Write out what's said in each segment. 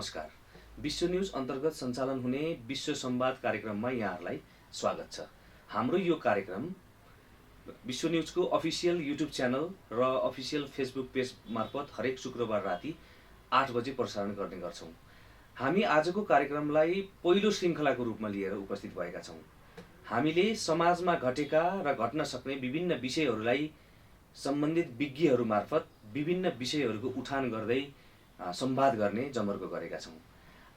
नमस्कार। विश्व न्यूज अन्तर्गत सञ्चालन हुने विश्व संवाद कार्यक्रममा यहाँहरूलाई स्वागत छ। हाम्रो यो कार्यक्रम विश्व न्यूजको अफिसियल युट्युब च्यानल र अफिसियल फेसबुक पेज मार्फत हरेक शुक्रबार राति 8 बजे प्रसारण गर्ने गर्छौँ। हामी आजको कार्यक्रमलाई पहिलो श्रृङ्खलाको रूपमा लिएर उपस्थित भएका छौँ। हामीले समाजमा घटेका र घट्न सक्ने विभिन्न विषयहरूलाई सम्बन्धित विज्ञहरू मार्फत विभिन्न विषयहरूको उठान गर्दै संवाद गर्ने जमर्को गरेका छौँ।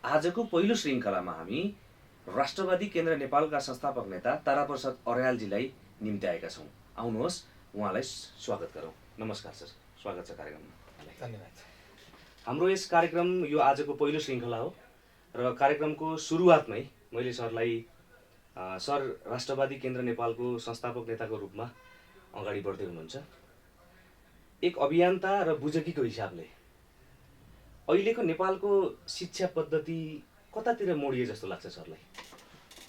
आजको पहिलो श्रृङ्खलामा हामी राष्ट्रवादी केन्द्र नेपालका संस्थापक नेता ताराप्रसाद अर्यालजीलाई निम्त्याएका छौँ। आउनुहोस् उहाँलाई स्वागत गरौँ। नमस्कार सर, स्वागत छ कार्यक्रममा। धन्यवाद। हाम्रो यस कार्यक्रम यो आजको पहिलो श्रृङ्खला हो र कार्यक्रमको सुरुवातमै मैले सरलाई सर राष्ट्रवादी केन्द्र नेपालको संस्थापक नेताको रूपमा अगाडि बढ्दै हुनुहुन्छ। एक अभियन्ता र बुझकीको हिसाबले अहिलेको नेपालको शिक्षा पद्धति कतातिर मोडिए जस्तो लाग्छ सरलाई?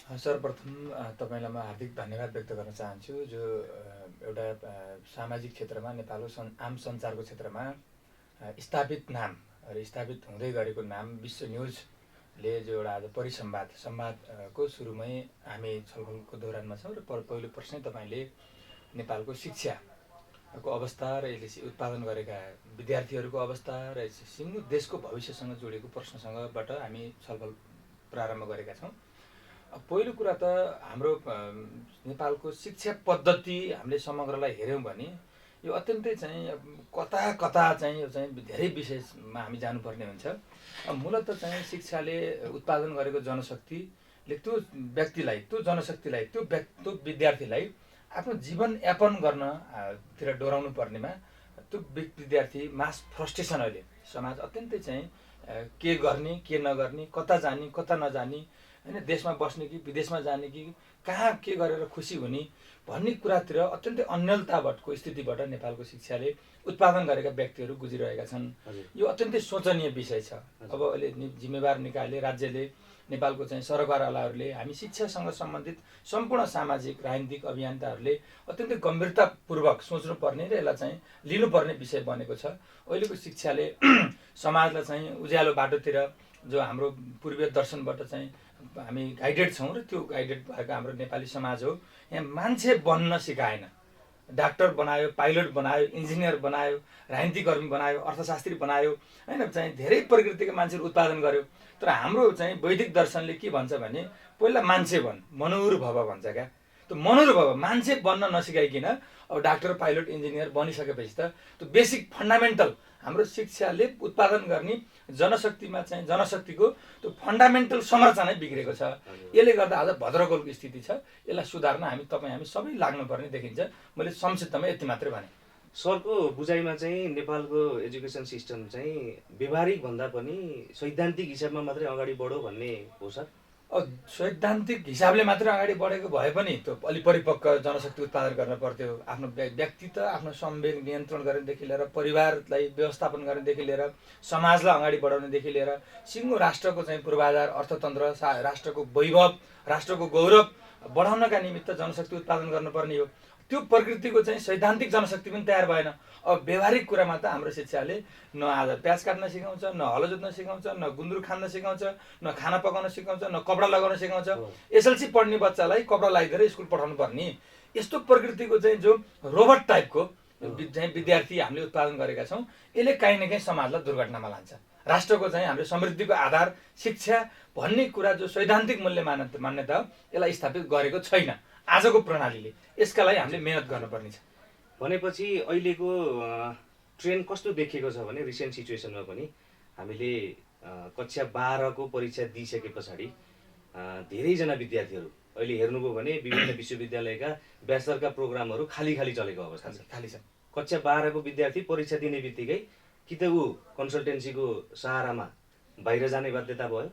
सर्वप्रथम तपाईँलाई म हार्दिक धन्यवाद व्यक्त गर्न चाहन्छु। जो एउटा सामाजिक क्षेत्रमा नेपालको आम सञ्चारको क्षेत्रमा स्थापित नाम र स्थापित हुँदै गरेको नाम विश्व न्युजले जो एउटा आज संवादको सुरुमै हामी छलफलको दौरानमा छौँ र पहिलो प्रश्नै तपाईँले नेपालको शिक्षाको अवस्था र यसले उत्पादन गरेका विद्यार्थीहरूको अवस्था र सिङ्गो देशको भविष्यसँग जोडिएको प्रश्नसँगबाट हामी छलफल प्रारम्भ गरेका छौँ। पहिलो कुरा त हाम्रो नेपालको शिक्षा पद्धति हामीले समग्रलाई हेऱ्यौँ भने यो अत्यन्तै चाहिँ कता चाहिँ यो चाहिँ धेरै विषयमा हामी जानुपर्ने हुन्छ। मूलत चाहिँ शिक्षाले उत्पादन गरेको जनशक्तिले त्यो व्यक्तिलाई, त्यो जनशक्तिलाई, त्यो विद्यार्थीलाई आफ्नो जीवनयापन गर्नतिर डोराउनु पर्नेमा त्यो विद्यार्थी मास फ्रस्ट्रेसन अहिले समाज अत्यन्तै चाहिँ के गर्ने के नगर्ने, कता जाने कता नजाने, होइन देशमा बस्ने कि विदेशमा जाने कि कहाँ के गरेर खुसी हुने भन्ने कुरातिर अत्यन्तै अन्यलताको स्थितिबाट नेपालको शिक्षाले उत्पादन गरेका व्यक्तिहरू गुजिरहेका छन्। यो अत्यन्तै शोचनीय विषय छ। अब अहिले जिम्मेवार निकायले, राज्यले, नेपालको चाहिँ सरकारवालाहरूले हामी शिक्षासँग सम्बन्धित सम्पूर्ण सामाजिक राजनीतिक अभियन्ताहरूले अत्यन्तै गम्भीरतापूर्वक सोच्नुपर्ने र यसलाई चाहिँ लिनुपर्ने विषय बनेको छ। अहिलेको शिक्षाले समाजलाई चाहिँ उज्यालो बाटोतिर, जो हाम्रो पूर्वीय दर्शनबाट चाहिँ हामी गाइडेड छौँ र त्यो गाइडेड भएको हाम्रो नेपाली समाज हो। यहाँ मान्छे बन्न सिकाएन, डाक्टर बनायो, पाइलट बनायो, इन्जिनियर बनायो, राजनीतिकर्मी बनायो, अर्थशास्त्री बनायो, होइन चाहिँ धेरै प्रकृतिका मान्छेहरू उत्पादन गर्यो। तर हाम्रो चाहिँ वैदिक दर्शनले के भन्छ भने पहिला मान्छे बन, मनुर भव भन्छ क्या। त्यो मनुर भव मान्छे बन्न नसिकाइकन अब डाक्टर, पाइलट, इन्जिनियर बनिसकेपछि त त्यो बेसिक फन्डामेन्टल हाम्रो शिक्षाले उत्पादन गर्ने जनशक्तिमा चाहिँ जनशक्तिको त्यो फन्डामेन्टल संरचनै बिग्रेको छ। यसले गर्दा आज भद्रकोलको स्थिति छ। यसलाई सुधार्न हामी सबै लाग्नुपर्ने देखिन्छ। मैले संक्षिप्तमा यति मात्रै भने। सरको बुझाइमा चाहिँ नेपालको एजुकेसन सिस्टम चाहिँ व्यवहारिक भन्दा पनि सैद्धान्तिक हिसाबमा मात्रै अगाडि बढो भन्ने हो सर? सैद्धान्तिक हिसाबले मात्रै अगाडि बढेको भए पनि त्यो अलि परिपक्व जनशक्ति उत्पादन गर्न पर्थ्यो। आफ्नो व्यक्तित्व, आफ्नो संवेग नियन्त्रण गर्नेदेखि लिएर परिवारलाई व्यवस्थापन गर्नेदेखि लिएर समाजलाई अगाडि बढाउनेदेखि लिएर सिङ्गो राष्ट्रको चाहिँ पूर्वाधार, अर्थतन्त्र, राष्ट्रको वैभव, राष्ट्रको गौरव बढाउनका निमित्त जनशक्ति उत्पादन गर्नुपर्ने हो। त्यो प्रकृतिको चाहिँ सैद्धान्तिक जनशक्ति पनि तयार भएन। अब व्यवहारिक कुरामा त हाम्रो शिक्षाले न आज प्याज काट्न सिकाउँछ, न हलो जोत्न सिकाउँछ, न गुन्द्रुक खान सिकाउँछ, न खाना पकाउन सिकाउँछ, न कपडा लगाउन सिकाउँछ। एसएलसी पढ्ने बच्चालाई कपडा लगाइदिएर स्कुल पठाउनु पर्ने, यस्तो प्रकृतिको चाहिँ जो रोबोट टाइपको चाहिँ विद्यार्थी हामीले उत्पादन गरेका छौँ। यसले काहीँ न काहीँ समाजलाई दुर्घटनामा लान्छ। राष्ट्रको चाहिँ हाम्रो समृद्धिको आधार शिक्षा भन्ने कुरा जो सैद्धान्तिक मूल्य मान्यता हो, यसलाई स्थापित गरेको छैन आजको प्रणालीले। यसका लागि हामीले मेहनत गर्नुपर्ने छ। भनेपछि अहिलेको ट्रेन्ड कस्तो देखिएको छ भने रिसेन्ट सिचुएसनमा पनि हामीले कक्षा 12को परीक्षा दिइसके पछाडि धेरैजना विद्यार्थीहरू अहिले हेर्नुभयो भने विभिन्न विश्वविद्यालयका ब्याचलरका प्रोग्रामहरू खाली चलेको अवस्था छ। खाली छ। कक्षा 12को विद्यार्थी परीक्षा दिने बित्तिकै कि त ऊ कन्सल्टेन्सीको सहारामा बाहिर जाने बाध्यता भयो,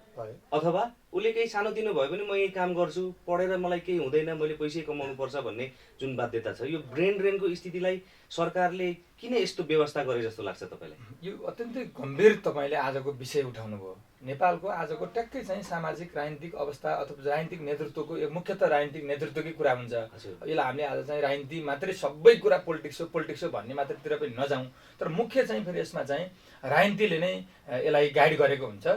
अथवा उसले केही सानोतिनो भयो भने म यही काम गर्छु, पढेर मलाई केही हुँदैन, मैले पैसै कमाउनु पर्छ भन्ने जुन बाध्यता छ, यो ब्रेन ड्रेनको स्थितिलाई सरकारले किन यस्तो व्यवस्था गरे जस्तो लाग्छ तपाईँलाई? यो अत्यन्तै गम्भीर तपाईँले आजको विषय उठाउनु भयो। नेपालको आजको ट्याक्कै चाहिँ सामाजिक राजनीतिक अवस्था अथवा राजनीतिक नेतृत्वको एक मुख्यतः राजनीतिक नेतृत्वकै कुरा हुन्छ। यसलाई हामीले आज चाहिँ राजनीति मात्रै सबै कुरा पोलिटिक्स हो भन्ने मात्रैतिर पनि नजाउँ, तर मुख्य चाहिँ फेरि यसमा चाहिँ राजनीतिले नै यसलाई गाइड गरेको हुन्छ।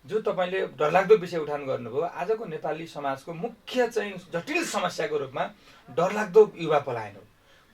जो तपाईँले डरलाग्दो विषय उठान गर्नुभयो, आजको नेपाली समाजको मुख्य चाहिँ जटिल समस्याको रूपमा डरलाग्दो युवा पलायन हो।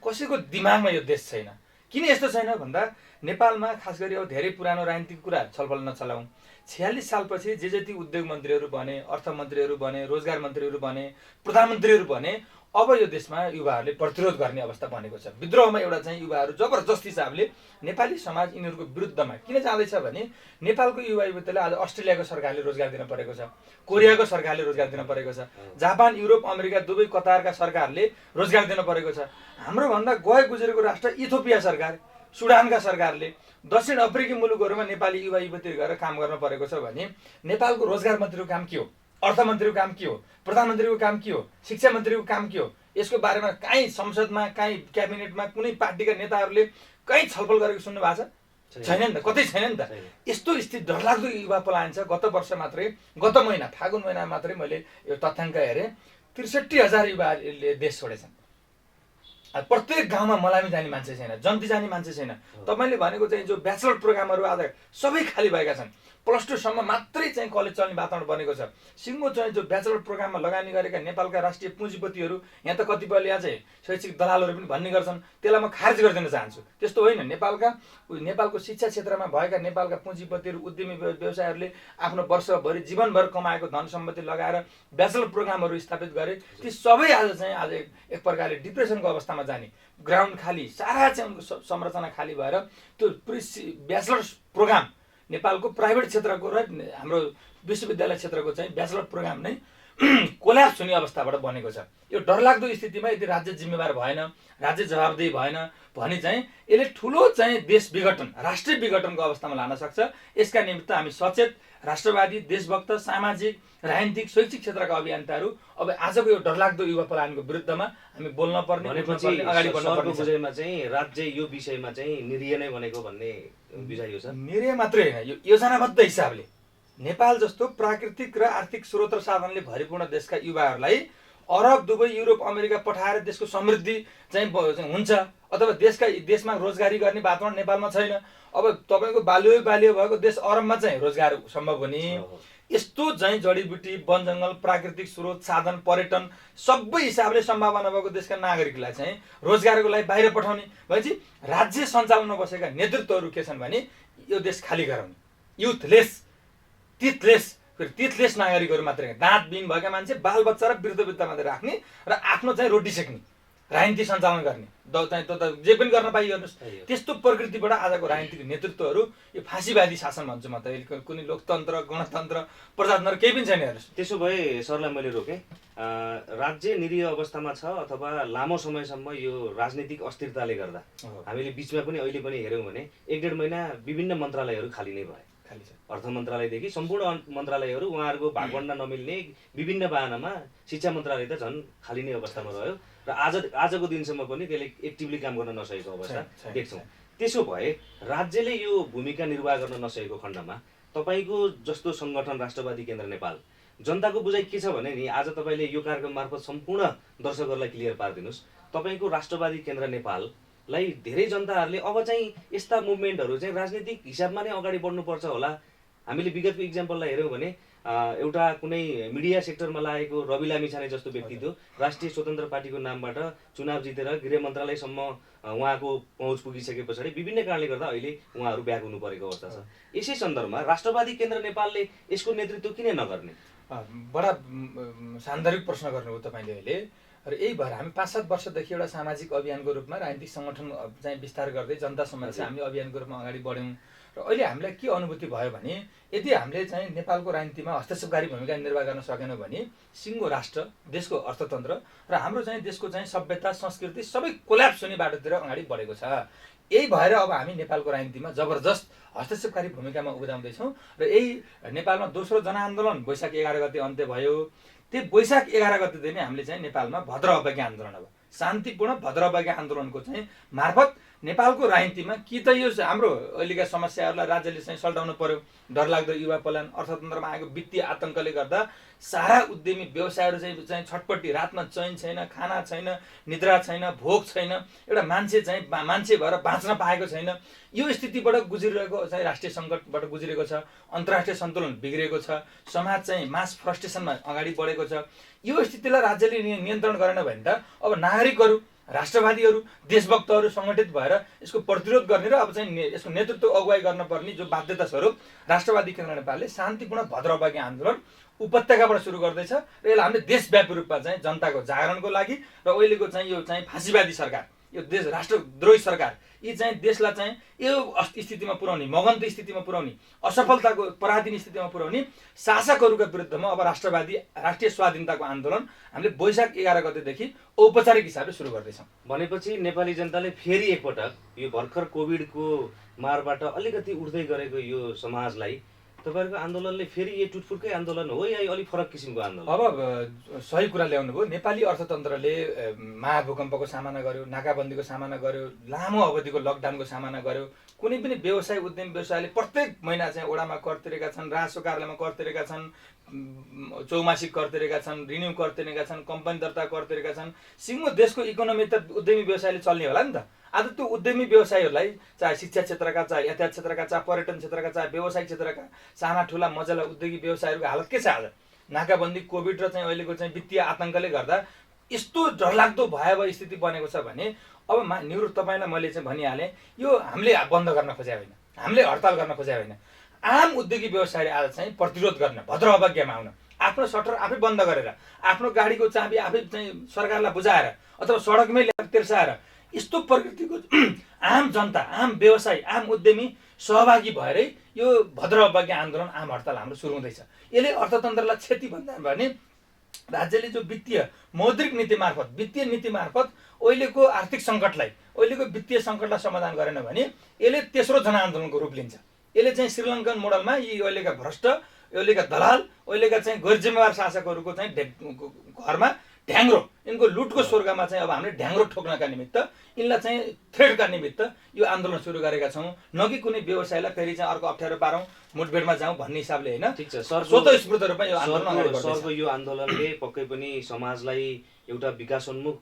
कसैको दिमागमा यो देश छैन। किन यस्तो छैन भन्दा नेपालमा खास गरी अब धेरै पुरानो राजनीतिक कुरा छलफल नचलाउँ, 46 सालपछि जे जति उद्योग मन्त्रीहरू बने, अर्थमन्त्रीहरू बने, रोजगार मन्त्रीहरू बने, प्रधानमन्त्रीहरू बने, अब यो देशमा युवाहरूले प्रतिरोध गर्ने अवस्था बनेको छ। विद्रोहमा एउटा चाहिँ युवाहरू जबरजस्ती हिसाबले नेपाली समाज यिनीहरूको विरुद्धमा किन जाँदैछ भने नेपालको युवा युवतीलाई आज अस्ट्रेलियाको सरकारले रोजगार दिन परेको छ, कोरियाको सरकारले रोजगार दिन परेको छ, जापान, युरोप, अमेरिका, दुबई, कतारका सरकारले रोजगार दिन परेको छ। हाम्रो भन्दा गए गुजेको राष्ट्र इथियोपिया सरकार, सुडानका सरकारले, दक्षिण अफ्रिकी मुलुकहरूमा नेपाली युवा युवतीहरू गएर काम गर्न परेको छ भने नेपालको रोजगार मन्त्रीको काम के हो, अर्थमन्त्रीको काम के हो, प्रधानमन्त्रीको काम के हो, शिक्षा मन्त्रीको काम के हो? यसको बारेमा कहीँ संसदमा, कहीँ क्याबिनेटमा कुनै पार्टीका नेताहरूले कहीँ छलफल गरेको सुन्नु भएको छ? छैन नि त, कतै छैन नि त। यस्तो स्थिति डरलाग्दो युवा पलायन छ। गत वर्ष मात्रै, गत महिना फागुन महिना मात्रै मैले यो तथ्याङ्क हेरेँ, 63,000 युवाले देश छोडेछन्। प्रत्येक गाउँमा मलामी जाने मान्छे छैन, जन्ती जाने मान्छे छैन। तपाईँले भनेको चाहिँ जो ब्याचलर प्रोग्रामहरू आज सबै खाली भएका छन्। +2 सम्म मात्रै चाहिँ कलेज चल्ने वातावरण बनेको छ। सिङ्गो चाहिँ जो ब्याचलर प्रोग्राममा लगानी गरेका नेपालका राष्ट्रिय पुँजीपतिहरू, यहाँ त कतिपयले यहाँ चाहिँ शैक्षिक दलालहरू पनि भन्ने गर्छन्, त्यसलाई म खारेज गरिदिन चाहन्छु। त्यस्तो होइन। नेपालको शिक्षा क्षेत्रमा भएका नेपालका पुँजीपतिहरू, उद्यमी व्यवसायहरूले आफ्नो वर्षभरि जीवनभर कमाएको धन सम्पत्ति लगाएर ब्याचलर प्रोग्रामहरू स्थापित गरे। ती सबै आज एक प्रकारले डिप्रेसनको अवस्थामा जाने, ग्राउन्ड खाली, सारा चाहिँ उनको संरचना खाली भएर त्यो ब्याचलर प्रोग्राम नेपालको प्राइभेट क्षेत्रको र हाम्रो विश्वविद्यालय क्षेत्रको चाहिँ ब्याचलर प्रोग्राम नै कोल्याप्स हुने अवस्थाबाट बनेको छ। यो डरलाग्दो स्थितिमा यदि राज्य जिम्मेवार भएन, राज्य जवाबदेही भएन भने चाहिँ यसले ठुलो चाहिँ देश विघटन, राष्ट्रिय विघटनको अवस्थामा लान सक्छ। यसका निमित्त हामी सचेत, राष्ट्रवादी, देशभक्त, सामाजिक, राजनीतिक, शैक्षिक क्षेत्रका अभियन्ताहरू अब आजको यो डरलाग्दो युवा पलायनको विरुद्धमा हामी बोल्न पर्ने, अगाडि बढ्न पर्ने। बुझाइमा चाहिँ राज्य यो विषयमा चाहिँ निरीह नै बनेको भन्ने बुझाइयो छ। निरीह मात्रै होइन, यो योजनाबद्ध हिसाबले नेपाल जस्तो प्राकृतिक र आर्थिक स्रोत र साधनले भरिपूर्ण देशका युवाहरूलाई अरब, दुबई, युरोप, अमेरिका पठाएर देशको समृद्धि चाहिँ हुन्छ, अथवा देशमा रोजगारी गर्ने वातावरण नेपालमा छैन। अब तपाईँको बाल्यो भएको देश अरबमा चाहिँ रोजगार सम्भव हुने, यस्तो चाहिँ जडीबुटी, वन जङ्गल, प्राकृतिक स्रोत, साधन, पर्यटन सबै हिसाबले सम्भावना भएको देशका नागरिकलाई चाहिँ रोजगारको लागि बाहिर पठाउने भनेपछि राज्य सञ्चालनमा बसेका नेतृत्वहरू के छन् भने यो देश खाली गराउने, युथलेस, तिथलेस नागरिकहरू मात्रै, दाँतबिन भएका मान्छे, बालबच्चा र वृद्धवृद्ध मात्रै राख्ने र आफ्नो चाहिँ रोटी सेक्ने, राजनीति सञ्चालन गर्ने, जे पनि गर्न पाइयोस्। त्यस्तो प्रकृतिबाट आजको राजनीतिक नेतृत्वहरू यो फाँसीवादी शासन भन्छु म त। कुनै लोकतन्त्र, गणतन्त्र, प्रजातन्त्र केही पनि छैन हेर्नुहोस्। त्यसो भए सरलाई मैले रोकेँ, राज्य निरीह अवस्थामा छ अथवा लामो समयसम्म यो राजनीतिक अस्थिरताले गर्दा हामीले बिचमा पनि अहिले पनि हेऱ्यौँ भने 1-1.5 महिना विभिन्न मन्त्रालयहरू खाली नै भए। अर्थ मन्त्रालयदेखि सम्पूर्ण मन्त्रालयहरू उहाँहरूको भागवण्डा नमिल्ने विभिन्न बाहनामा शिक्षा मन्त्रालय त झन् खाली नै अवस्थामा रह्यो र आजको दिनसम्म पनि त्यसले एक्टिभली काम गर्न नसकेको अवस्था देख्छौँ। त्यसो भए राज्यले यो भूमिका निर्वाह गर्न नसकेको खण्डमा तपाईँको जस्तो सङ्गठन राष्ट्रवादी केन्द्र नेपाल, जनताको बुझाइ के छ भने नि आज तपाईँले यो कार्यक्रम मार्फत सम्पूर्ण दर्शकहरूलाई क्लियर पारिदिनुहोस्। तपाईँको राष्ट्रवादी केन्द्र नेपाललाई धेरै जनताहरूले अब चाहिँ यस्ता मुभमेन्टहरू चाहिँ राजनीतिक हिसाबमा नै अगाडि बढ्नुपर्छ होला। हामीले विगतको इक्जाम्पललाई हेऱ्यौँ भने एउटा कुनै मिडिया सेक्टरमा लागेको रवि लामिछाने जस्तो व्यक्ति थियो, राष्ट्रिय स्वतन्त्र पार्टीको नामबाट चुनाव जितेर गृह मन्त्रालयसम्म उहाँको पहुँच पुगिसके पछाडि विभिन्न कारणले गर्दा अहिले उहाँहरू ब्याक हुनु परेको अवस्था छ। यसै सन्दर्भमा राष्ट्रवादी केन्द्र नेपालले यसको नेतृत्व किन नगर्ने? बडा सान्दर्भिक प्रश्न गर्नुभयो तपाईँले अहिले। र यही भएर हामी 5-7 वर्षदेखि एउटा सामाजिक अभियानको रूपमा राजनीतिक सङ्गठन चाहिँ विस्तार गर्दै जनता समक्ष हामी अभियानको रूपमा अगाडि बढ्यौँ। र अहिले हामीलाई के अनुभूति भयो भने यदि हामीले चाहिँ नेपालको राजनीतिमा हस्तक्षेपकारी भूमिका निर्वाह गर्न सकेनौँ भने सिङ्गो राष्ट्र, देशको अर्थतन्त्र र हाम्रो चाहिँ देशको चाहिँ सभ्यता, संस्कृति सबै कोल्याप्स हुने बाटोतिर अगाडि बढेको छ। यही भएर अब हामी नेपालको राजनीतिमा जबरजस्त हस्तक्षेपकारी भूमिकामा उब्जाउँदैछौँ। र यही नेपालमा दोस्रो जनआन्दोलन वैशाख 11 गते अन्त्य भयो। त्यो वैशाख 11 गतेदेखि हामीले चाहिँ नेपालमा भद्र अवज्ञा आन्दोलन, अब शान्तिपूर्ण भद्रभागी आन्दोलनको चाहिँ मार्फत नेपालको राजनीतिमा कि त यो हाम्रो अहिलेका समस्याहरूलाई राज्यले चाहिँ सल्टाउनु पर्यो, डरलाग्दो युवा पलायन, अर्थतन्त्रमा आएको वित्तीय आतङ्कले गर्दा सारा उद्यमी व्यवसायहरू चाहिँ छटपट्टि, रातमा चैन छैन, खाना छैन, निद्रा छैन, भोक छैन, एउटा मान्छे भएर बाँच्न पाएको छैन। यो स्थितिबाट गुज्रिरहेको चाहिँ राष्ट्रिय सङ्कटबाट गुज्रेको छ, अन्तर्राष्ट्रिय सन्तुलन बिग्रेको छ, समाज चाहिँ मास फ्रस्ट्रेसनमा अगाडि बढेको छ। यो स्थितिलाई राज्यले नियन्त्रण गरेन भने त अब नागरिकहरू, राष्ट्रवादीहरू, देशभक्तहरू सङ्गठित भएर यसको प्रतिरोध गर्ने र अब चाहिँ यसको नेतृत्व अगुवाई गर्न पर्ने जो बाध्यता स्वरूप राष्ट्रवादी केन्द्र नेपालले शान्तिपूर्ण भद्रभागी आन्दोलन उपत्यकाबाट सुरु गर्दैछ र यसलाई हामीले देशव्यापी रूपमा चाहिँ जनताको जागरणको लागि र अहिलेको चाहिँ यो चाहिँ फाँसीवादी सरकार, यो देश राष्ट्रद्रोही सरकार, यी चाहिँ देशलाई चाहिँ यो स्थितिमा पुर्याउने, मगन्त स्थितिमा पुर्याउने, असफलताको पराधीन स्थितिमा पुर्याउने शासकहरूका विरुद्धमा अब राष्ट्रिय स्वाधीनताको आन्दोलन हामीले वैशाख 11 गतेदेखि औपचारिक हिसाबले सुरु गर्दैछौँ। भनेपछि नेपाली जनताले फेरि एकपटक यो भर्खर कोभिडको मारबाट अलिकति उठ्दै गरेको यो समाजलाई तपाईँहरूको आन्दोलनले फेरि यो टुटफुटकै आन्दोलन हो या अलिक फरक किसिमको आन्दोलन? अब सही कुरा ल्याउनु भयो। नेपाली अर्थतन्त्रले महाभूकम्पको सामना गर्यो, नाकाबन्दीको सामना गर्यो, लामो अवधिको लकडाउनको सामना गर्यो। कुनै पनि व्यवसायले प्रत्येक महिना चाहिँ ओडामा कर तिरेका छन्, राजस्व कार्यालयमा कर तिरेका छन्, चौमासिक कर तिरेका छन्, रिन्यू कर तिरेका छन्, कम्पनी दर्ता कर तिरेका छन्। सिङ्गो देशको इकोनोमी त उद्यमी व्यवसायले चल्ने होला नि त। आज त्यो उद्यमी व्यवसायीहरूलाई चाहे शिक्षा क्षेत्रका, चाहे यातायात क्षेत्रका, चाहे पर्यटन क्षेत्रका, चाहे व्यवसायिक क्षेत्रका साना ठुला मजाला उद्योगी व्यवसायीहरूको हालत के छ आज? नाकाबन्दी, कोभिड र चाहिँ अहिलेको चाहिँ वित्तीय आतङ्कले गर्दा यस्तो डरलाग्दो भयावह स्थिति बनेको छ भने अब निवृत्त तपाईँलाई मैले चाहिँ भनिहालेँ, यो हामीले बन्द गर्न खोजेको होइन, हामीले हडताल गर्न खोजेको होइन। आम उद्योगी व्यवसायले आज चाहिँ प्रतिरोध गर्न, भद्र अवज्ञामा आउन, आफ्नो सटर आफै बन्द गरेर, आफ्नो गाडीको चाबी आफै चाहिँ सरकारलाई बुझाएर अथवा सडकमै ल्याएर तिर्साएर यस्तो प्रकृतिको आम जनता, आम व्यवसायी, आम उद्यमी सहभागी भएरै यो भद्र अवज्ञा आन्दोलन, आम हडताल हाम्रो सुरु हुँदैछ। यसले अर्थतन्त्रलाई क्षति भन्दा भने राज्यले जो मौद्रिक नीति मार्फत अहिलेको आर्थिक सङ्कटलाई, अहिलेको वित्तीय सङ्कटलाई समाधान गरेन भने यसले तेस्रो जनआन्दोलनको रूप लिन्छ। यसले चाहिँ श्रीलङ्कन मोडलमा यी अहिलेका भ्रष्ट, अहिलेका दलाल, अहिलेका चाहिँ गैर जिम्मेवार शासकहरूको चाहिँ घरमा ढ्याङ्ग्रो, यिनको लुटको स्वर्गमा चाहिँ अब हामीले ढ्याङ्ग्रो ठोक्नका निमित्त, यिनलाई चाहिँ थ्रेडका निमित्त यो आन्दोलन सुरु गरेका छौँ। न कि कुनै व्यवसायलाई फेरि चाहिँ अर्को अप्ठ्यारो पारौँ, मुठभेडमा जाउँ भन्ने हिसाबले होइन। ठिक छ, स्वतस्फूर्त रूपमा यो आन्दोलन यो आन्दोलनले पक्कै पनि समाजलाई एउटा विकासोन्मुख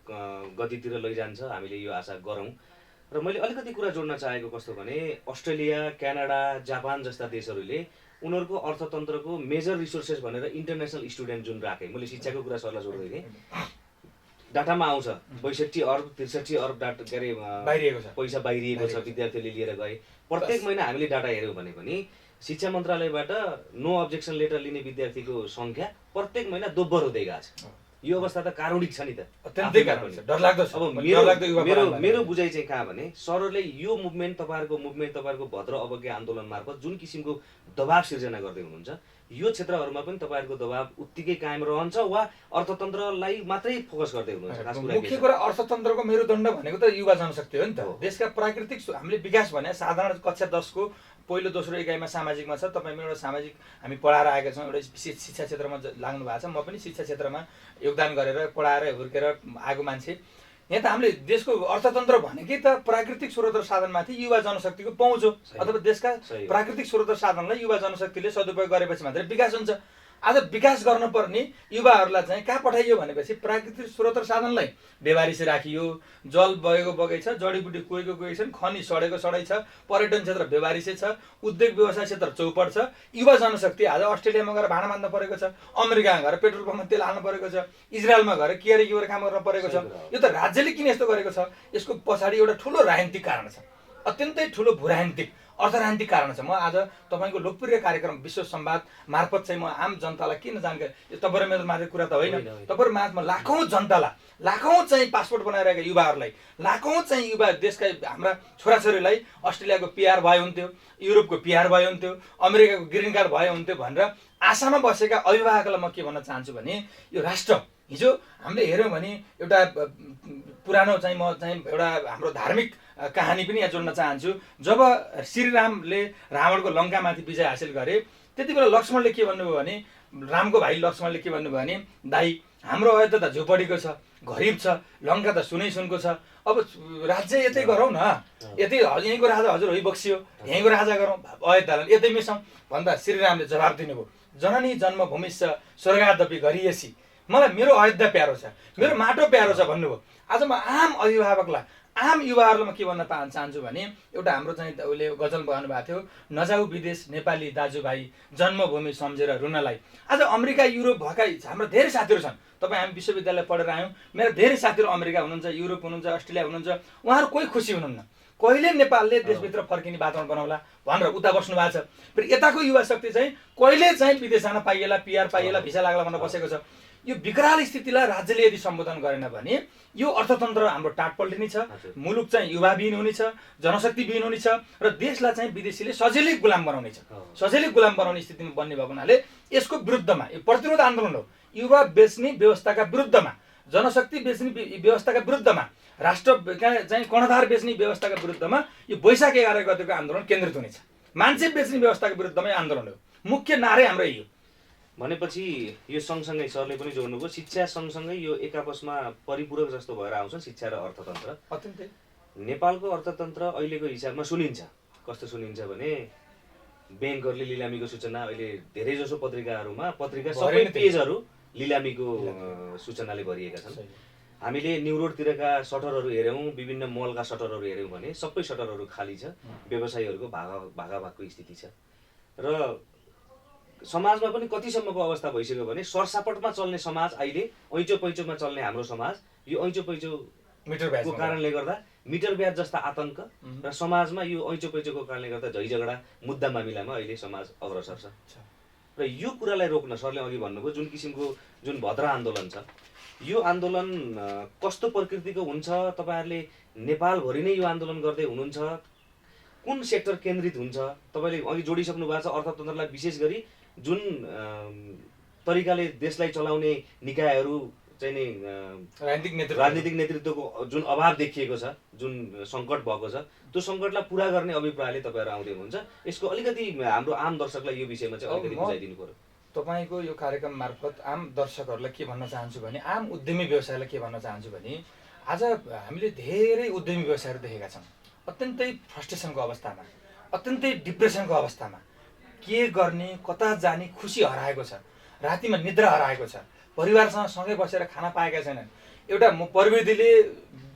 गतितिर लैजान्छ, हामीले यो आशा गरौँ। र मैले अलिकति कुरा जोड्न चाहेको कस्तो भने अस्ट्रेलिया, क्यानाडा, जापान जस्ता देशहरूले उनीहरूको अर्थतन्त्रको मेजर रिसोर्सेस भनेर इन्टरनेसनल स्टुडेन्ट जुन राखे, मैले शिक्षाको कुरा सरलाई जोड्दै थिएँ, डाटामा आउँछ 62 अर्ब 63 अर्ब डाटा के अरे पैसा बाहिरिएको छ, विद्यार्थीले लिएर गए। प्रत्येक महिना हामीले डाटा हेऱ्यौँ भने पनि शिक्षा मन्त्रालयबाट नो अब्जेक्सन लेटर लिने विद्यार्थीको सङ्ख्या प्रत्येक महिना दोब्बर हुँदै गएको छ। यो अवस्था त कारुणिक छ नि त, अत्यन्तै डरलाग्दो छ। अब मेरो बुझाइ चाहिँ कहाँ भने सरले यो तपाईँहरूको भद्र अवज्ञा आन्दोलन मार्फत जुन किसिमको दबाव सिर्जना गर्दै हुनुहुन्छ, यो क्षेत्रहरूमा पनि तपाईँहरूको दबाव उत्तिकै कायम रहन्छ वा अर्थतन्त्रलाई मात्रै फोकस गर्दै हुनुहुन्छ? मुख्य कुरा अर्थतन्त्रको मेरुदण्ड भनेको त युवा जनशक्ति हो नि त। देशका प्राकृतिक हामीले विकास भने साधारण कक्षा 10 को पहिलो दोस्रो इकाइमा सामाजिकमा छ। तपाईँ एउटा सामाजिक हामी पढाएर आएका छौँ, एउटा शिक्षा क्षेत्रमा लाग्नु भएको छ। म पनि शिक्षा क्षेत्रमा योगदान गरेर पढाएर हुर्केर आएको मान्छे। यहाँ त हामीले देशको अर्थतन्त्र भनेकै त प्राकृतिक स्रोत र साधनमाथि युवा जनशक्तिको पहुँच हो, अथवा देशका प्राकृतिक स्रोत र साधनलाई युवा जनशक्तिले सदुपयोग गरेपछि मात्रै विकास हुन्छ। आज विकास गर्नुपर्ने युवाहरूलाई चाहिँ कहाँ पठाइयो भनेपछि प्राकृतिक स्रोत र साधनलाई बेबारिसे राखियो। जल बगेको बगै छ, जडीबुटी कुहेको कुहेको छन्, खनी सडेको सडै छ, पर्यटन क्षेत्र बेबारिसे छ, उद्योग व्यवसाय क्षेत्र चौपट छ। युवा जनशक्ति आज अस्ट्रेलियामा गएर भाडा मान्न परेको छ, अमेरिकामा गएर पेट्रोल पम्पमा तेल हाल्नु परेको छ, इजरायलमा गएर किएर काम गर्न परेको छ। यो त राज्यले किन यस्तो गरेको छ? यसको पछाडि एउटा ठुलो राजनीतिक कारण छ, अत्यन्तै ठुलो भूराजनीतिक अर्थराजनीतिक कारण छ। म आज तपाईँको लोकप्रिय कार्यक्रम विश्व संवाद मार्फत चाहिँ म आम जनतालाई किन जानकारी, तपाईँ मेरो मात्रै कुरा त होइन, तपाईँ माझमा लाखौँ जनतालाई, लाखौँ चाहिँ पासपोर्ट बनाइरहेका युवाहरूलाई, लाखौँ चाहिँ युवा देशका हाम्रा छोराछोरीलाई अस्ट्रेलियाको पिआर भयो हुन्थ्यो, युरोपको पिआर भयो हुन्थ्यो, अमेरिकाको ग्रिन कार्ड भयो हुन्थ्यो भनेर आशामा बसेका अभिभावकलाई म के भन्न चाहन्छु भने यो राष्ट्र हिजो हामीले हेऱ्यौँ भने एउटा पुरानो चाहिँ म चाहिँ एउटा हाम्रो धार्मिक कहानी पनि यहाँ जोड्न चाहन्छु। जब श्रीरामले रावणको लङ्कामाथि विजय हासिल गरे, त्यति बेला लक्ष्मणले के भन्नुभयो भने, रामको भाइ लक्ष्मणले के भन्नुभयो भने, दाइ हाम्रो अयोध्या त झुपडीको छ, गरिब छ, लङ्का त सुनै सुनको छ। अब राज्य यतै गरौँ न, यतै यहीँको राजा हजुर बक्सियो, यहीँको राजा गरौँ, अयोध्यालाई यतै मिसाउँ भन्दा श्रीरामले जवाब दिनुभयो, जननी जन्मभूमिश्च स्वर्गादपि गरिएसी। मलाई मेरो अयोध्या प्यारो छ, मेरो माटो प्यारो छ भन्नुभयो। आज म आम अभिभावकलाई, आम युवाहरूलाई म के भन्न चाहन्छु भने, एउटा हाम्रो चाहिँ उसले गजल गाउनु भएको थियो, नजाऊ विदेश नेपाली दाजुभाइ, जन्मभूमि सम्झेर रुनलाई। आज अमेरिका युरोप भएका हाम्रो धेरै साथीहरू छन्। तपाईँ हामी विश्वविद्यालय पढेर आयौँ, मेरो धेरै साथीहरू अमेरिका हुनुहुन्छ, युरोप हुनुहुन्छ, अस्ट्रेलिया हुनुहुन्छ, उहाँहरू कोही खुसी हुनुहुन्न। कहिले नेपालले देशभित्र फर्किने वातावरण बनाउला भनेर उता बस्नु भएको छ। फेरि यताको युवा शक्ति चाहिँ कहिले चाहिँ विदेश जान पाइएला, पिआर पाइएला, भिसा लाग्ला भनेर बसेको छ। यो विकराल स्थितिलाई राज्यले यदि सम्बोधन गरेन भने यो अर्थतन्त्र हाम्रो टाट पल्टिने छ, मुलुक चाहिँ युवाविहीन हुनेछ, जनशक्तिविहीन हुनेछ र देशलाई चाहिँ विदेशीले सजिलै गुलाम बनाउनेछ। सजिलै गुलाम बनाउने स्थितिमा बन्ने भएको हुनाले यसको विरुद्धमा यो प्रतिरोध आन्दोलन हो। युवा बेच्ने व्यवस्थाका विरुद्धमा, जनशक्ति बेच्ने व्यवस्थाका विरुद्धमा, राष्ट्र चाहिँ कर्णधार बेच्ने व्यवस्थाका विरुद्धमा यो वैशाख 11 गतेको आन्दोलन केन्द्रित हुनेछ। मान्छे बेच्ने व्यवस्थाको विरुद्धमै आन्दोलन हो। मुख्य नारै हाम्रो यही हो। भनेपछि यो सँगसँगै सरले पनि जोड्नुभयो, शिक्षा सँगसँगै यो एक आपसमा परिपूरक जस्तो भएर आउँछ शिक्षा र अर्थतन्त्र। अत्यन्तै नेपालको अर्थतन्त्र अहिलेको हिसाबमा सुनिन्छ कस्तो सुनिन्छ भने, ब्याङ्कहरूले लिलामीको सूचना अहिले धेरैजसो पत्रिकाहरूमा सबै पेजहरू लिलामीको सूचनाले भरिएका छन्। हामीले न्यु रोडतिरका सटरहरू हेऱ्यौँ, विभिन्न मलका सटरहरू हेऱ्यौँ भने सबै सटरहरू खाली छ, व्यवसायीहरूको भागाभागको स्थिति छ। र समाजमा पनि कतिसम्मको अवस्था भइसक्यो भने सरसापटमा चल्ने समाज अहिले ऐँचो पैँचोमा चल्ने हाम्रो समाज यो ऐँचो पैँचोको कारणले गर्दा मिटर ब्याज जस्ता आतंक र समाजमा यो ऐँचो पैँचोको कारणले गर्दा झैझगडा मुद्दा मामिलामा अहिले समाज अग्रसर छ। र यो कुरालाई रोक्न सरले अघि भन्नुभयो जुन किसिमको जुन भद्र आन्दोलन छ, यो आन्दोलन कस्तो प्रकृतिको हुन्छ, तपाईँहरूले नेपालभरि नै यो आन्दोलन गर्दै हुनुहुन्छ, कुन सेक्टर केन्द्रित हुन्छ? तपाईँले अघि जोडिसक्नु भएको छ अर्थतन्त्रलाई विशेष गरी जुन तरिकाले देशलाई चलाउने निकायहरू चाहिँ नि राजनीतिक नेतृत्वको जुन अभाव देखिएको छ, जुन सङ्कट भएको छ, त्यो सङ्कटलाई पुरा गर्ने अभिप्रायले तपाईँहरू आउँदै हुनुहुन्छ। यसको अलिकति हाम्रो आम दर्शकलाई यो विषयमा चाहिँ अलिकति बुझाइदिनु पर्यो। तपाईँको यो कार्यक्रम मार्फत आम दर्शकहरूलाई के भन्न चाहन्छु भने, आम उद्यमी व्यवसायलाई के भन्न चाहन्छु भने, आज हामीले धेरै उद्यमी व्यवसायहरू देखेका छौँ अत्यन्तै फ्रस्ट्रेसनको अवस्थामा, अत्यन्तै डिप्रेसनको अवस्थामा, के गर्ने कता जाने खुसी हराएको छ, रातिमा निद्रा हराएको छ, परिवारसँग सँगै बसेर खाना पाएका छैनन्। एउटा प्रविधिले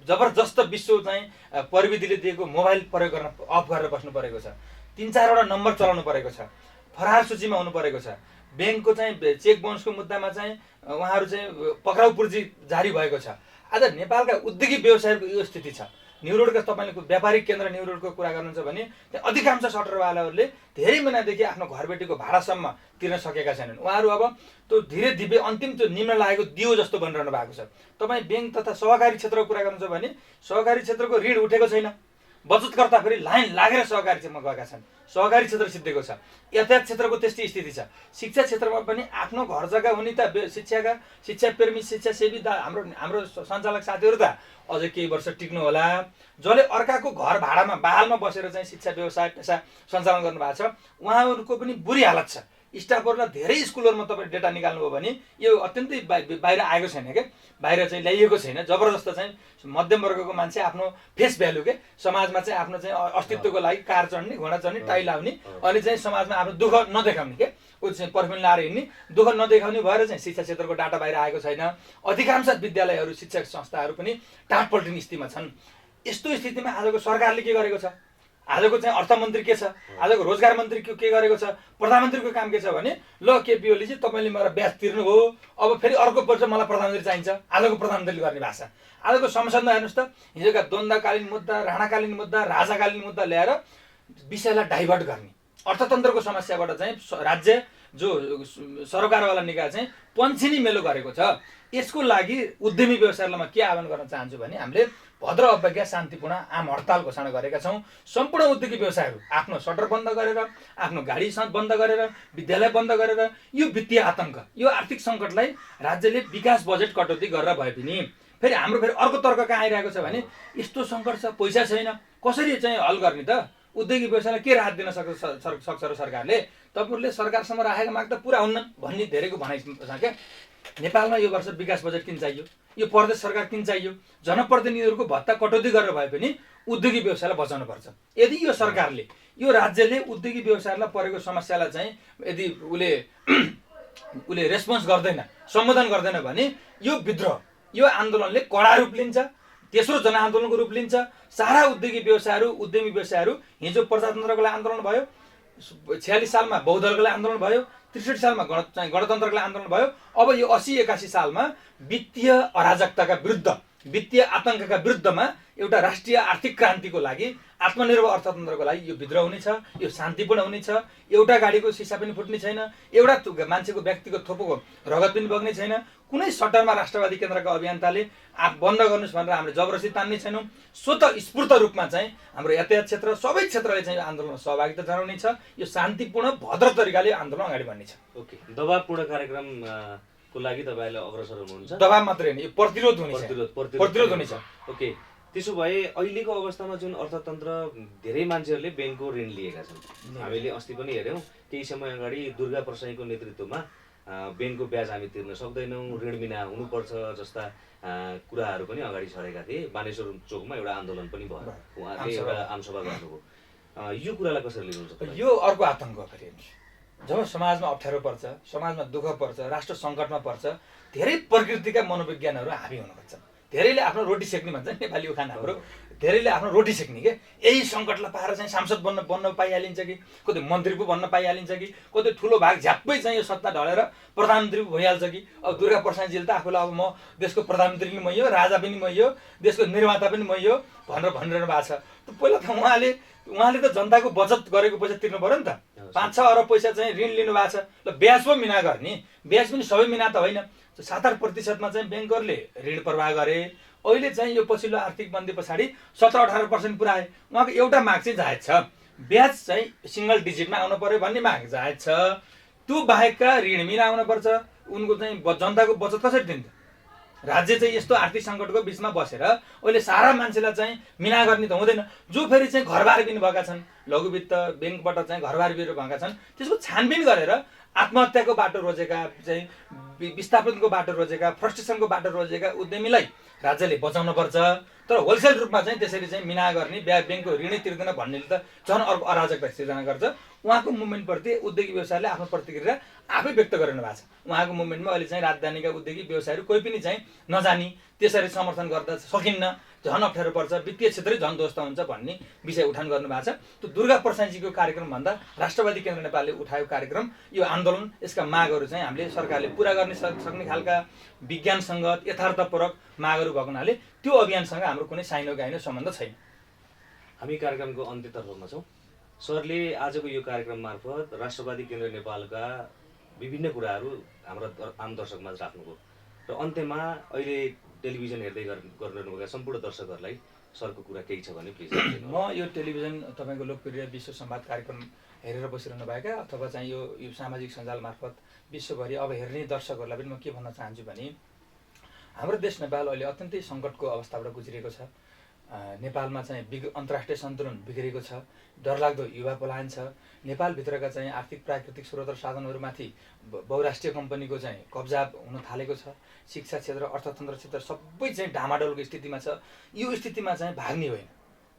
जबरजस्त विश्व चाहिँ प्रविधिले दिएको मोबाइल प्रयोग गर्न अफ गरेर बस्नु परेको छ, 3-4वटा नम्बर चलाउनु परेको छ, फरार सूचीमा हुनु परेको छ, ब्याङ्कको चाहिँ चेक बाउन्सको मुद्दामा चाहिँ उहाँहरू चाहिँ पक्राउ पूर्जी जारी भएको छ। आज नेपालका उद्योगिक व्यवसायको यो स्थिति छ। न्यु रोडका तपाईँले व्यापारिक केन्द्र न्यु रोडको कुरा गर्नुहुन्छ भने त्यहाँ अधिकांश सटरवालाहरूले धेरै महिनादेखि आफ्नो घरबेटीको भाडासम्म तिर्न सकेका छैनन्। उहाँहरू अब त्यो धीरे धीरे अन्तिम त्यो निम्न लागेको दियो जस्तो बनिरहनु भएको छ। तपाईँ ब्याङ्क तथा सहकारी क्षेत्रको कुरा गर्नुहुन्छ भने सहकारी क्षेत्रको ऋण उठेको छैन, बचतकर्ता फेरि लाइन लागेर सहकारी क्षेत्रमा गएका छन्, सहकारी क्षेत्र सिद्धिएको छ। यातायात क्षेत्रको त्यस्तै स्थिति छ। शिक्षा क्षेत्रमा पनि आफ्नो घर जग्गा हुने त शिक्षाप्रेमी शिक्षासेवी हाम्रो सञ्चालक साथीहरू त अझै केही वर्ष टिक्नु होला। जसले अर्काको घर भाडामा बहालमा बसेर चाहिँ शिक्षा व्यवसाय पेसा सञ्चालन गर्नुभएको छ उहाँहरूको पनि बुरी हालत छ। स्टाफहरूलाई धेरै स्कुलहरूमा तपाईँ डेटा निकाल्नुभयो भने यो अत्यन्तै बाहिर आएको छैन क्या, बाहिर चाहिँ ल्याइएको छैन। जबरजस्त चाहिँ मध्यम वर्गको मान्छे आफ्नो फेस भ्यालु के समाजमा चाहिँ आफ्नो चाहिँ अस्तित्वको लागि कार चढ्ने, घोडा चढ्ने, टाई लाउने, अनि चाहिँ समाजमा आफ्नो दुःख नदेखाउने के ऊ चाहिँ पर्फ्युम लाएर हिँड्ने, दुःख नदेखाउने भएर चाहिँ शिक्षा क्षेत्रको डाटा बाहिर आएको छैन। अधिकांश विद्यालयहरू शिक्षक संस्थाहरू पनि टाट पल्टिने स्थितिमा छन्। यस्तो स्थितिमा आजको सरकारले के गरेको छ, आजको चाहिँ अर्थमन्त्री के छ, आजको रोजगार मन्त्री के गरेको छ, प्रधानमन्त्रीको काम के छ भने ल केपी ओलीजी तपाईँले मलाई ब्याज तिर्नुभयो, अब फेरि अर्को वर्ष मलाई प्रधानमन्त्री चाहिन्छ। आजको प्रधानमन्त्रीले गर्ने भाषा। आजको संसदमा हेर्नुहोस् त, हिजोका द्वन्द्वकालीन मुद्दा, राणाकालीन मुद्दा, राजाकालीन मुद्दा ल्याएर विषयलाई डाइभर्ट गर्ने, अर्थतन्त्रको समस्याबाट चाहिँ राज्य जो सरकारवाला निकाय चाहिँ पन्छिनी मेलो गरेको छ। यसको लागि उद्यमी व्यवसायलाई म के आह्वान गर्न चाहन्छु भने हामीले भद्र अवज्ञा शान्तिपूर्ण आम हडताल घोषणा गरेका छौँ। सम्पूर्ण उद्योगिक व्यवसायहरू आफ्नो सटर बन्द गरेर, आफ्नो गाडी बन्द गरेर, विद्यालय बन्द गरेर यो वित्तीय आतङ्क, यो आर्थिक सङ्कटलाई राज्यले विकास बजेट कटौती गरेर भए पनि फेरि हाम्रो फेरि अर्को तर्क कहाँ आइरहेको छ भने यस्तो सङ्कट छ, पैसा छैन, कसरी चाहिँ हल गर्ने त, उद्योगिक व्यवसायलाई के राहत दिन सक्छ र सरकारले, तपाईँहरूले सरकारसँग राखेको माग त पुरा हुन्न भन्ने धेरैको भनाइ छ क्या। नेपालमा यो वर्ष विकास बजेट किन चाहियो, यो प्रदेश सरकार किन चाहियो, जनप्रतिनिधिहरूको भत्ता कटौती गरेर भए पनि उद्योगी व्यवसायलाई बचाउनु पर्छ। यदि यो सरकारले यो राज्यले उद्योगी व्यवसायलाई परेको समस्यालाई चाहिँ यदि उसले रेस्पोन्स गर्दैन, सम्बोधन गर्दैन भने यो विद्रोह, यो आन्दोलनले कडा रूप लिन्छ, तेस्रो जनआन्दोलनको रूप लिन्छ। सारा उद्योगी व्यवसायहरू, उद्यमी व्यवसायहरू, हिजो प्रजातन्त्रको लागि आन्दोलन भयो, 46 सालमा बौद्धको लागि आन्दोलन भयो, 63 सालमा गणतन्त्रको लागि आन्दोलन भयो, अब यो 80-81 सालमा वित्तीय अराजकताका विरुद्ध, वित्तीय आतंकका विरुद्धमा एउटा राष्ट्रिय आर्थिक क्रान्तिको लागि, आत्मनिर्भर अर्थतन्त्रको लागि यो विद्रोह हुनेछ। यो शान्तिपूर्ण हुनेछ। एउटा गाडीको सिसा पनि फुट्ने छैन, एउटा मान्छेको व्यक्तिगत थोपोको रगत पनि बग्ने छैन। कुनै सटरमा राष्ट्रवादी केन्द्रका अभियन्ताले बन्द गर्नुहोस् भनेर हामीले जबरजस्ती तान्ने छैनौँ। स्वतः स्फूर्त रूपमा चाहिँ हाम्रो यातायात क्षेत्र, सबै क्षेत्रले चाहिँ यो आन्दोलनमा सहभागिता जनाउनेछ। यो शान्तिपूर्ण भद्र तरिकाले आन्दोलन अगाडि बढ्नेछ। ओके, दबावपूर्ण कार्यक्रम को लागि तपाईहरुले अग्रसर हुनुहुन्छ? दबाव मात्रै हैन, यो प्रतिरोध हुनेछ। प्रतिरोध हुनेछ। ओके, त्यसो भए अहिलेको अवस्थामा जुन अर्थतन्त्र, धेरै मान्छेहरूले ब्याङ्कको ऋण लिएका छन्। हामीले अस्ति पनि हेर्यौँ, केही समय अगाडि दुर्गा प्रसाईको नेतृत्वमा ब्याङ्कको ब्याज हामी तिर्न सक्दैनौँ, ऋण बिना हुनुपर्छ जस्ता कुराहरू पनि अगाडि छरेका थिए। बानेश्वर चोकमा एउटा आन्दोलन पनि भयो, उहाँले एउटा आमसभा गर्नुभयो। यो कुरालाई कसरी लिनुहुन्छ? यो अर्को आतंक हो। फेरि जब समाजमा अप्ठ्यारो पर्छ, समाजमा दुःख पर्छ, राष्ट्र सङ्कटमा पर्छ, धेरै प्रकृतिका मनोविज्ञानहरू हाबी हुन खोज्छन्। धेरैले आफ्नो रोटी सेक्ने भन्छ नेपाली उखान हाम्रो, धेरैले आफ्नो रोटी सेक्ने के यही सङ्कटलाई पाएर चाहिँ सांसद बन्न पाइहालिन्छ कि, कतै मन्त्री पो बन्न पाइहालिन्छ कि, कतै ठुलो भाग झ्याप्पै चाहिँ यो सत्ता ढलेर प्रधानमन्त्री पो भइहाल्छ कि। अब दुर्गा प्रसादजीले त आफूलाई अब म देशको प्रधानमन्त्री पनि मै हो, राजा पनि मै हो, देशको निर्माता पनि मै हो भनेर भनिरहनु भएको छ। पहिला त उहाँले त जनताको बचत गरेको पैसा तिर्नु पर्यो नि त। 5-6 अरब पैसा चाहिँ ऋण लिनु भएको छ, ल ब्याज पो मिना गर्ने, ब्याज पनि सबै मिना त होइन, 7-8% चाहिँ ब्याङ्करले ऋण प्रवाह गरे। अहिले चाहिँ यो पछिल्लो आर्थिक मन्दी पछाडि 17-18% पुऱ्याए। उहाँको एउटा माग चाहिँ जायज छ, ब्याज चाहिँ सिङ्गल डिजिटमा आउनु पर्यो भन्ने माग जायज छ। त्यो बाहेकका ऋण मिना आउनुपर्छ। उनको चाहिँ जनताको बचत कसरी दिन्छ? राज्य चाहिँ यस्तो आर्थिक सङ्कटको बिचमा बसेर अहिले सारा मान्छेलाई चाहिँ मिना गर्ने त हुँदैन। जो फेरि चाहिँ घरबारी पनि भएका छन्, लघुवित्त ब्याङ्कबाट चाहिँ घरबारी भएका छन्, त्यसको छानबिन गरेर आत्महत्याको बाटो रोजेका, चाहिँ विस्थापनको बाटो रोजेका, फ्रस्ट्रेसनको बाटो रोजेका उद्यमीलाई राज्यले बचाउनुपर्छ। तर होलसेल रूपमा चाहिँ त्यसरी चाहिँ मिना गर्ने, ब्याङ्कको ऋणै तिर्दैन भन्नेले त झन् अर्को अराजकता सिर्जना गर्छ। उहाँको मुभमेन्टप्रति उद्योगी व्यवसायले आफ्नो प्रतिक्रिया आफै व्यक्त गरिरहनु भएको छ। उहाँको मुभमेन्टमा अहिले चाहिँ राजधानीका उद्योगी व्यवसायहरू कोही पनि चाहिँ नजानी, त्यसरी समर्थन गर्दा सकिन्न, झन् अप्ठ्यारो पर्छ, वित्तीय क्षेत्रै झन् ध्वस्त हुन्छ भन्ने विषय उठान गर्नु भएको छ। त्यो दुर्गा प्रसादजीको कार्यक्रमभन्दा राष्ट्रवादी केन्द्र नेपालले उठाएको कार्यक्रम, यो आन्दोलन, यसका मागहरू चाहिँ हामीले सरकारले पुरा गर्ने सक्ने खालका विज्ञानसङ्गत यथार्थपरक मागहरू भएको हुनाले त्यो अभियानसँग हाम्रो कुनै साइनो गाइनो सम्बन्ध छैन। हामी कार्यक्रमको अन्त्यतर्फमा छौँ। सरले आजको यो कार्यक्रम मार्फत राष्ट्रवादी केन्द्र नेपालका विभिन्न कुराहरू हाम्रा आम दर्शकमा राख्नुभयो र अन्त्यमा अहिले टेलिभिजन हेर्दै गरिरहनुभएका सम्पूर्ण दर्शकहरूलाई सरको कुरा केही छ भने प्लिज। म यो टेलिभिजन तपाईँको लोकप्रिय विश्व संवाद कार्यक्रम हेरेर बसिरहनु भएका अथवा चाहिँ यो सामाजिक सञ्जाल मार्फत विश्वभरि अब हेर्ने दर्शकहरूलाई पनि म के भन्न चाहन्छु भने, हाम्रो देश नेपाल अहिले अत्यन्तै सङ्कटको अवस्थाबाट गुज्रिएको छ। नेपालमा चाहिँ अन्तर्राष्ट्रिय सन्तुलन बिग्रेको छ, डरलाग्दो युवा पलायन छ। नेपालभित्रका चाहिँ आर्थिक प्राकृतिक स्रोत र साधनहरूमाथि बहुराष्ट्रिय कम्पनीको चाहिँ कब्जा हुन थालेको छ। शिक्षा क्षेत्र, अर्थतन्त्र क्षेत्र सबै चाहिँ डामाडोलको स्थितिमा छ। यो स्थितिमा चाहिँ भाग्ने होइन,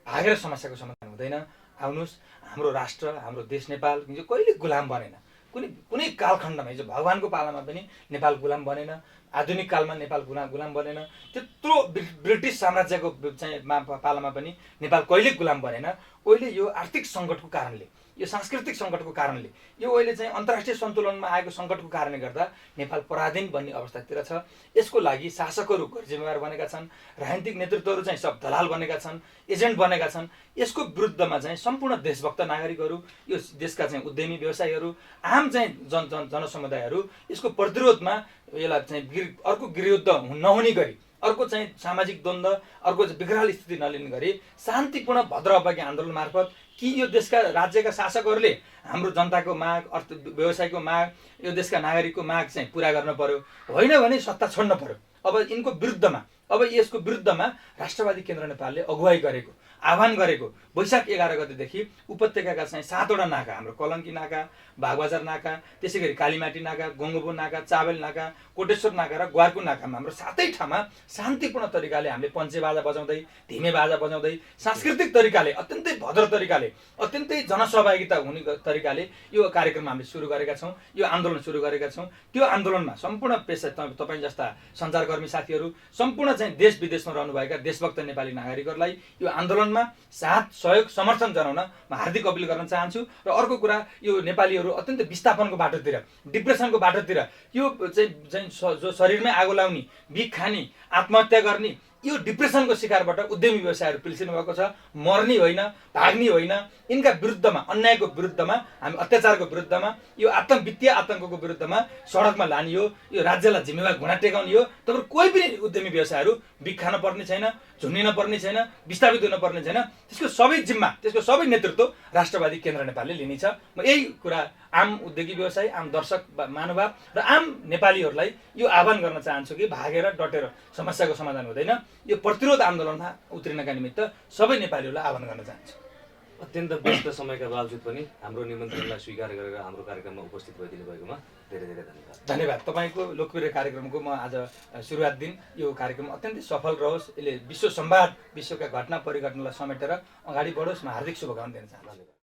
भागेर समस्याको समाधान हुँदैन। आउनुहोस्, हाम्रो राष्ट्र, हाम्रो देश नेपाल कहिले गुलाम बनेन। कुनै कालखण्डमा, हिजो भगवानको पालामा पनि नेपाल गुलाम बनेन, आधुनिक कालमा नेपाल गुलाम बनेन, त्यत्रो ब्रिटिस साम्राज्यको चाहिँ पालामा पनि नेपाल कहिले गुलाम बनेन। अहिले यो आर्थिक सङ्कटको कारणले, यो सांस्कृतिक सङ्कटको कारणले, यो अहिले चाहिँ अन्तर्राष्ट्रिय सन्तुलनमा आएको सङ्कटको कारणले गर्दा नेपाल पराधीन बन्ने अवस्थातिर छ। यसको लागि शासकहरू गैरजिम्मेवार बनेका छन्, राजनीतिक नेतृत्वहरू चाहिँ सब दलाल बनेका छन्, एजेन्ट बनेका छन्। यसको विरुद्धमा चाहिँ सम्पूर्ण देशभक्त नागरिकहरू, यो देशका चाहिँ उद्यमी व्यवसायीहरू, आम चाहिँ जनसमुदायहरू यसको प्रतिरोधमा यसलाई चाहिँ अर्को गृहयुद्ध नहुने गरी, अर्को चाहिँ सामाजिक द्वन्द्व, अर्को विकराल स्थिति नलिने गरी शान्तिपूर्ण भद्र अवज्ञा आन्दोलन मार्फत कि यो देशका राज्यका शासकहरूले हाम्रो जनताको माग, अर्थ व्यवसायको माग, यो देशका नागरिकको माग चाहिँ पुरा गर्न पर्यो, होइन भने सत्ता छोड्न पर्यो। अब यिनको विरुद्धमा अब यसको विरुद्धमा राष्ट्रवादी केन्द्र नेपालले अगुवाई गरेको आह्वान गरेको वैशाख 11 गतेदेखि उपत्यकाका चाहिँ 7वटा नाका हाम्रो कलङ्की नाका, बागबजार नाका, त्यसै गरी कालीमाटी नाका, गङ्गोबो नाका, चाबेल नाका, कोटेश्वर नाका र ग्वारकु नाकामा हाम्रो 7 ठाउँमा शान्तिपूर्ण तरिकाले हामीले पञ्चे बाजा बजाउँदै, धिमे बाजा बजाउँदै, सांस्कृतिक तरिकाले, अत्यन्तै भद्र तरिकाले, अत्यन्तै जनसहभागिता हुने तरिकाले यो कार्यक्रम हामीले सुरु गरेका छौँ, यो आन्दोलन सुरु गरेका छौँ। त्यो आन्दोलनमा सम्पूर्ण पेसा तपाईँ जस्ता सञ्चारकर्मी साथीहरू, सम्पूर्ण चाहिँ देश विदेशमा रहनुभएका देशभक्त नेपाली नागरिकहरूलाई यो आन्दोलनमा साथ सहयोग समर्थन जनाउन म हार्दिक अपिल गर्न चाहन्छु। र अर्को कुरा, यो नेपालीहरू अत्यन्त विस्थापनको बाटोतिर, डिप्रेसनको बाटोतिर, यो चाहिँ जो शरीरमै आगो लाउने, बिख खाने, आत्महत्या गर्ने, यो डिप्रेसनको शिकारबाट उद्यमी व्यवसायहरू पिल्सिनु भएको छ। मर्ने होइन, भाग्ने होइन, यिनका विरुद्धमा, अन्यायको विरुद्धमा, हामी अत्याचारको विरुद्धमा, यो वित्तीय आतङ्कको विरुद्धमा सडकमा लाने हो। यो राज्यलाई जिम्मेवार घुँडा टेकाउने हो। तपाईँ कोही पनि उद्यमी व्यवसायहरू बिख खान पर्ने छैन, झुन्डिन पर्ने छैन, विस्थापित हुन पर्ने छैन। त्यसको सबै जिम्मा, त्यसको सबै नेतृत्व राष्ट्रवादी केन्द्र नेपालले लिनेछ। म यही कुरा आम उद्योगी व्यवसायी, आम दर्शक महानुभाव र आम नेपालीहरूलाई यो आह्वान गर्न चाहन्छु कि भागेर डटेर समस्याको समाधान हुँदैन। यो प्रतिरोध आन्दोलनमा उत्रिनका निमित्त सबै नेपालीहरूलाई आह्वान गर्न चाहन्छु। अत्यन्त व्यस्त समयका बावजुद पनि हाम्रो निमन्त्रणलाई स्वीकार गरेर हाम्रो कार्यक्रममा उपस्थित भइदिनु भएकोमा धेरै धेरै धन्यवाद। धन्यवाद। तपाईँको लोकप्रिय कार्यक्रमको म आज सुरुवात दिन यो कार्यक्रम अत्यन्तै सफल रहोस्, यसले विश्व संवाद, विश्वका घटना परिघटनालाई समेटेर अगाडि बढोस्, म हार्दिक शुभकामना दिन चाहन्छु।